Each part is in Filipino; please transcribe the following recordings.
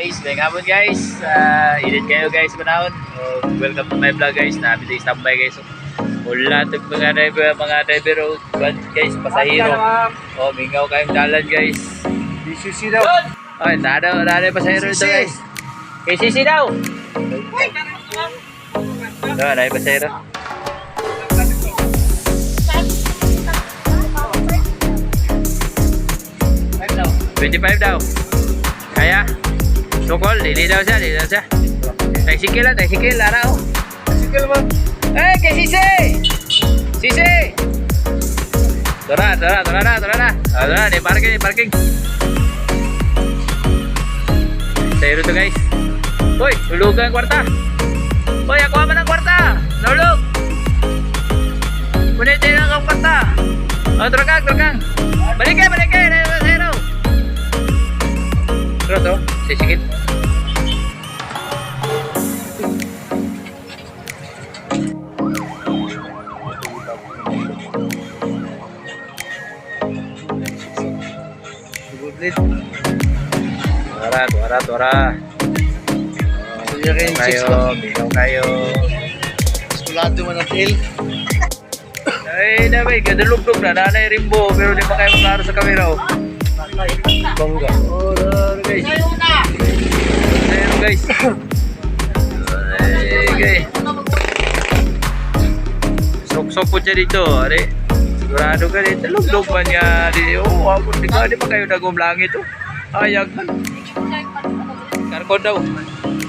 guys, may hapon guys. Init kayo guys panahon. Welcome to my vlog guys. Nabi tayo standby guys. Wala itong mga driver guys, pasahero. Mingaw kayong dalan guys. DCC daw. Ay, nada pasahero ito guys. KCC daw. Nada pasahero. 25 daw. Kaya? Sukol, dili daw siya. Tricycle araw. Tricycle mo. Kay Sisi! Sisi! Tara na. Di parking. Sayro to guys. Hoy, hulugan ang kwarta. Hoy, ako naman ang kwarta. Nahulog. Punitin lang ang kwarta. Turakang. Balik kayo. Sayro. Terus tuh, sisikit. Tuara. Bingaw kayo. Skulado man ang tail. Ay, nabi, kadalugdog na. Nanay rimbo, pero di pa kayo maklaro sa kamera. Bangga. Guys. Ayun guys. Okay. Sok-sok po siya dito. Ari. Sigurado ka dito. Lugdog man nga. Di pa kayo nagumlangit. Ayag man. Karkon daw.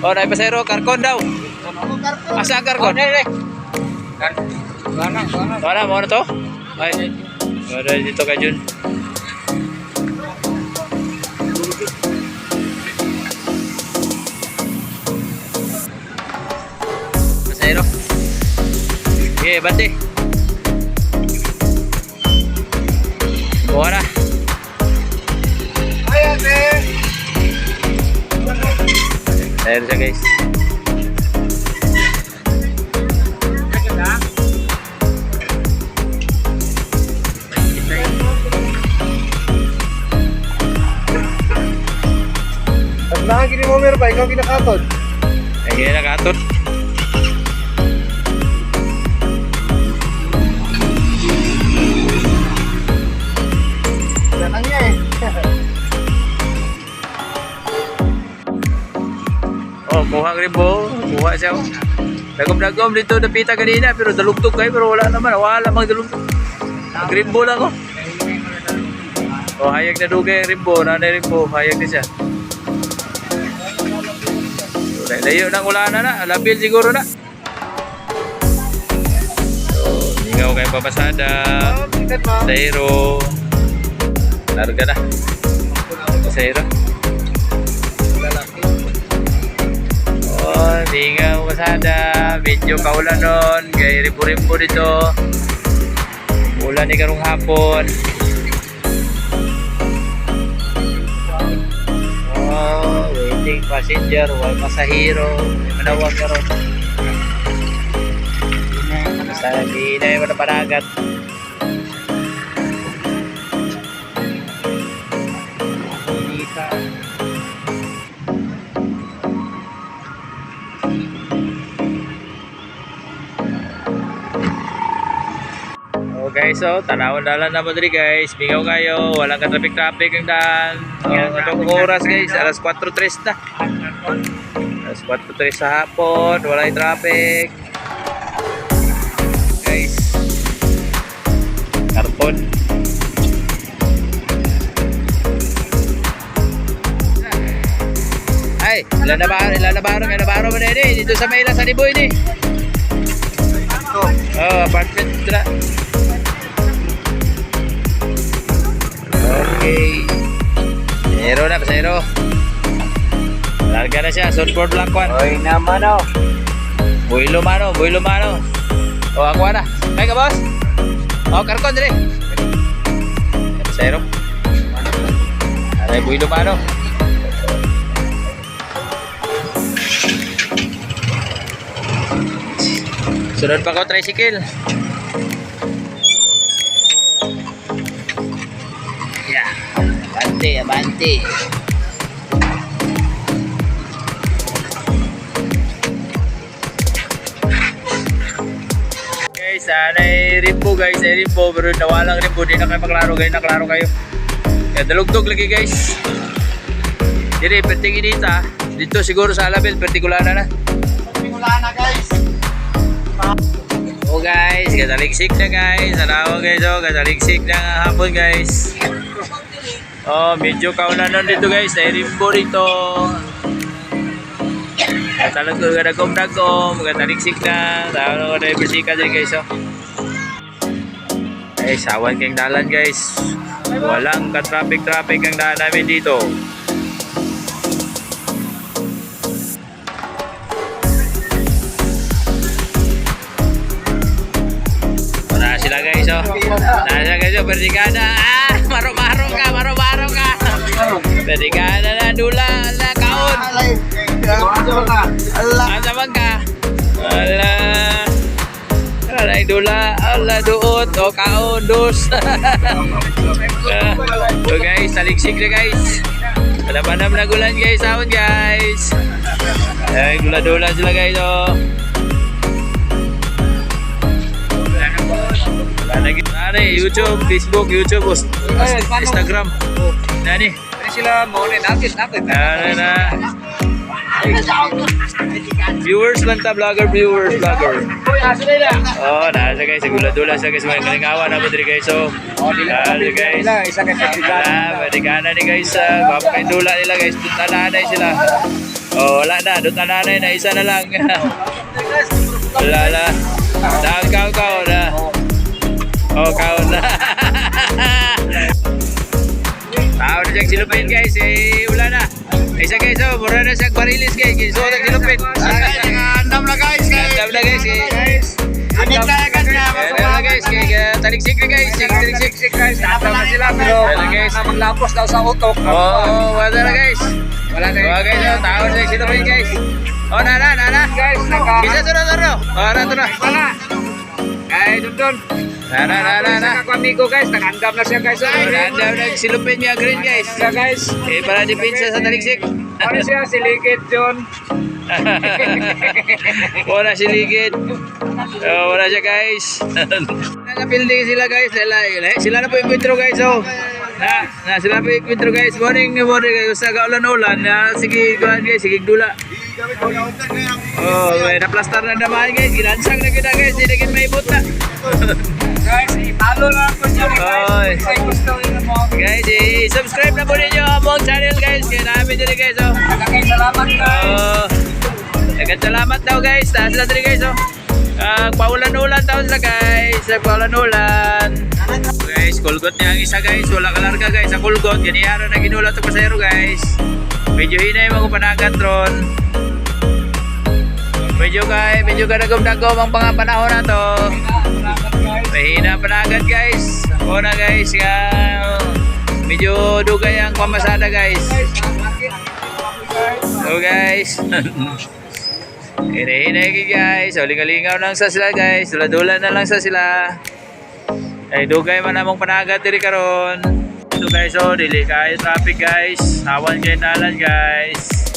Naipasero. Karkon daw. Asa ang karkon? Mana mo na to? Ay. Ada dito ka Jun. Pasero. Okay, bante. Buka na. Ayan eh. Ayun siya guys. At nakagini mo meron ba? Ikaw kinakatod. Ay, kaya nakatot. Dalang niya eh. Kuha ang rimbo. Kuha siya. Dagom dito napita kanina pero dalugtog kayo pero wala naman. Wala mang dalugtog. Ang rimbo lang hayag na dugay ang rimbo. Nanay rimbo. Hayag na siya. Layo ng ulan na. Labil siguro na. Hingaw kayo papasada. Sayro. Larga na. Sayro. Hingaw pasada. Medyo kaulan nun. Kaya rimbo dito. Ulan ni karong hapon. Waiting passenger, wal pasahero, manawag ka ron. Basta hindi na yung manapanagat. Guys, tanawon dalan na mo diri guys. Bingaw kayo, walang ka traffic ang daan. Itong oras guys, alas 4:03 na. Alas 4:03 sa hapon, wala yung traffic. Guys. Karpon. Ay, ilanabaro mo na ini. Dito sa Mayla sa Liboy ni. Apartment na. Okay. Pasahero. Larga na siya. Surfboard Black One. Oy naman oh. Builo mano. Ako na. Kaya ka boss? Karkon dali. Pasahero. Aray, builo mano. Sunod pa ko tricycle. Abante. Ay rimbo guys, ay rimbo. Pero nawalang rimbo, di na kayo maklaro guys, naklaro kayo. Kaya dalugdog lagi guys. Dili, perting inita. Dito siguro sa Alabel, pertikulana na. Wala na guys. Oh guys, kataligsik na guys. Alawa guys, oh, kataligsik na nga hapon guys. Oh, medyo kaunanon dito guys. Ay rimbo dito. Talagang dagom-dagom, kataligsik na. Tawag ko na bersika dyan guys, oh. Ay, sawan kayong dalan guys. Walang ka-traffic-traffic ang daan namin dito. Wala sila guys, oh. Wala sila guys, oh. Bersikada. Ah, maro-maro ka, maro-maro ka. Bersikada na, dula, na, kaon. Asa bang ka? Ala. Ala dula, ala duot, o kaon dos. So guys, taligsik na guys. Padam-padam na gulan guys, sahon guys. Ay, gula-dula sila guys, oh. Nani, YouTube, Facebook, YouTube, Instagram. Nani? Sila mo rin natin. Na. Viewers lang ta, vlogger. Oh, nasa guys, gula-dula siya guys, mga kalingawa na mo diri guys, so. Nasa guys. Isa ka Wala, ni guys, papakain dula nila guys, tutananay sila. Oh, wala na, tutananay na, isa na lang. Wala na. Dahil kao na. Oh, kao na. Tao na siyang silupin guys, wala na. Isa guys, oh, mura na siyang barilis guys, so nang silupin. Andam na guys. Andam na guys, Anit kaya kanya. Wala guys, taligsik na guys, taligsik guys. Andam na sila pero maglapos daw sa utok. Oh, wala na guys. Wala na Oh guys, oh, tao na siyang silupin guys. Oh, na. guys. Isa to na. Oh, na to na. Wala. Guys, dun. Na. Ako amigo guys, nag-andam na siya guys. Nandam na silupin niya green guys. Siya guys. Para dipinsa sa taligsik. Ano siya, si Ligit John. Wala si Ligid. Wala siya guys. Naka-building sila guys. Sila na po yung intro guys. Oh. Sila po yung intro guys. Morning guys. Sa kaulan-ulan. Sige guys. Sige dula. Oh, may na-plaster na naman guys. Ginansang na kita guys. Hindi na may ibot na. Guys, i-follow lang po siya Oy. guys. Kung gusto nyo mo. Guys, i-subscribe na po ninyo ang channel guys. Kaya namin dyan guys. Oh. Maraming salamat guys. Salamat daw guys. Taas sila dyan guys. Oh. Paulan-ulan daw sila guys. Paulan-ulan. Guys, kulgot niya ang isa guys. Wala kalarga guys. Ang kulgot. Ganiyaro na ginulat sa pasero guys. Medyo hinay mga panagat ron. Medyo ka dagom-dagom ang mga panahon na to. Mahina panagat guys. Una guys. Medyo dugay ang pamasada guys. So guys. Hinay-hinay guys. Lingaw-lingaw lang sa sila guys. Dula-dula na lang sa sila. Ay dugay man namang panagat diri karon. So guys, oh, dili kayo traffic guys. Awan kayo nalan guys.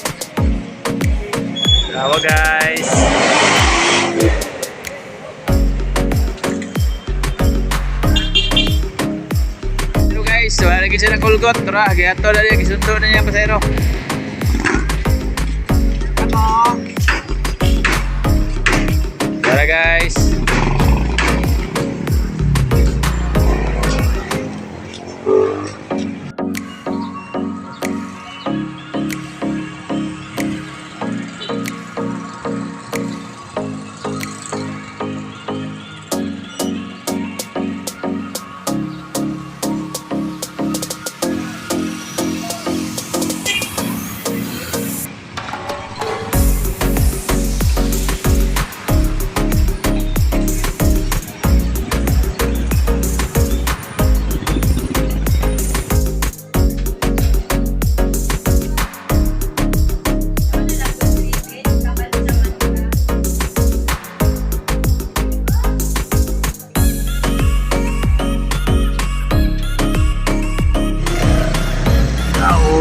Tawa guys. So guys, wala lagi sila kulgot. Tara, gato na niya. Kisundo na niya pasero. Tara guys.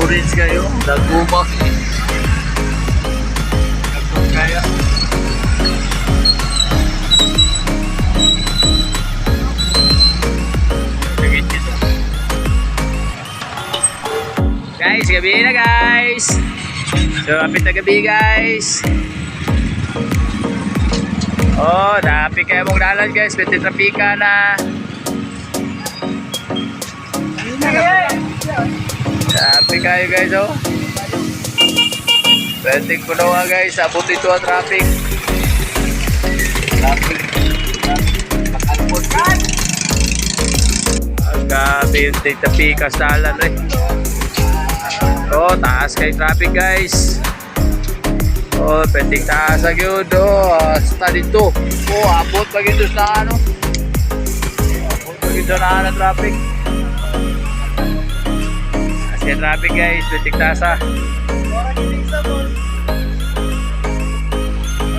Orange kayo, dagumang. Dagumang kaya. Guys, gabi na guys. So, kapit na gabi guys. Oh, dapit kayo mong dalan guys. Pwede trapika na. Dapit kayo guys oh. Pwede ko na guys. Abot ito ang traffic. Traffic. Makalpot kan. Ang gabi yung trapika sa dalan rin. Oh, taas kay traffic guys. Oh, pending taas lagi yun. Oh, hasta dito. Oh, abot lagi dito sa ano. Abot lagi dito na traffic. Taas kay traffic guys. Pending taas ah.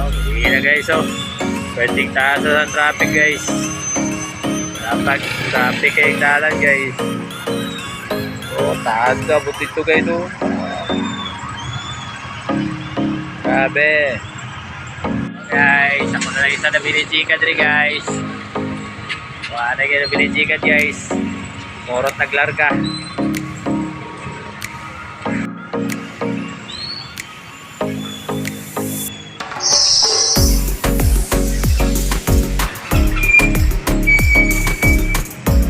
Oh, hindi na guys oh. Pending taas ang traffic guys. Dapat traffic kayong dalan guys. Oh, taas ka. Abot dito guys oh. Grabe. Guys, ako na lang isa na binichikan rin guys. Wala na kayo na binichikan guys. Morot naglarga.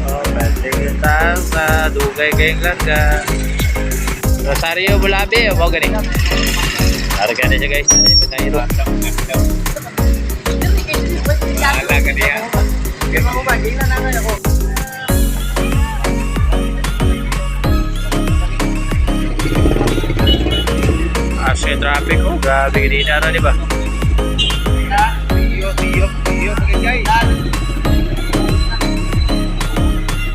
Oh, pwede yung taas sa dugay kayong larga. Rosario Bulabe, o mo ganing? Harga na siya guys. Ano yung pagkairo? Wala ka niya. Kaya mo ba? Hindi na naman ako. Asya yung traffic ko. Grabe kanina na, di ba? Tiyo.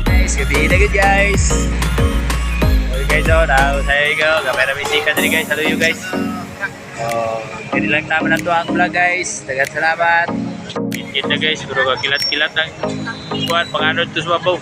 Guys, gabi na good guys. Okay guys, oh, now say go. Gamay na bisikan din guys. Hello you guys. Oh, hindi lang naman na ito ang vlog guys. Dagat salamat. Hit na guys. Puro ka kilat-kilat ang kuhan. Pang-ano ito sa mabaw.